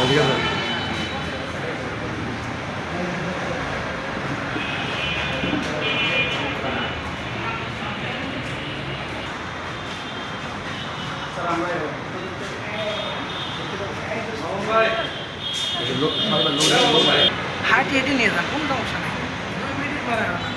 ঠিক আছে। হাট হেঁটে নিয়ে যান, কোনো সমস্যা নেই, 2 মিনিট পরে হবে না।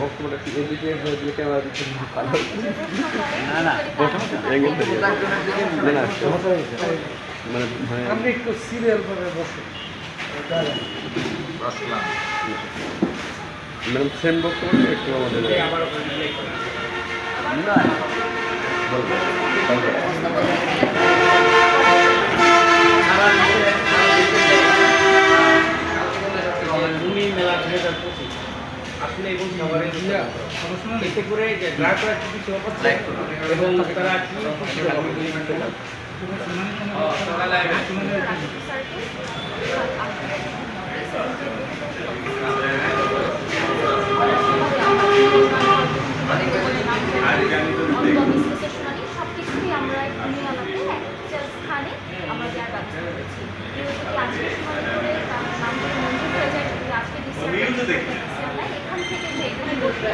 বক্তব্যটা কি এদিকে ক্যামেরা দিচ্ছে ভালো না না অ্যাঙ্গেল না না সমস্যা হয়েছে মানে আপনি একটু সিরিয়াল ভাবে বসুন। ম্যাডাম সেম বক্তব্য একটু আমাদের না ভূমি মেলা 2025 আসলে এবং সবারই এতে করে যে গ্রাহকরা কি কিছু পাচ্ছে এবং তারা কি সবকিছুই আমরা নিয়ে আমাদের একটা স্থানে আমরা দেওয়ার ব্যবস্থা করেছি। আজকে সময় করে নামগুলো মঞ্জুর হয়ে যায়, আজকে ডিসিশন এখান থেকে যে এখানে বসবে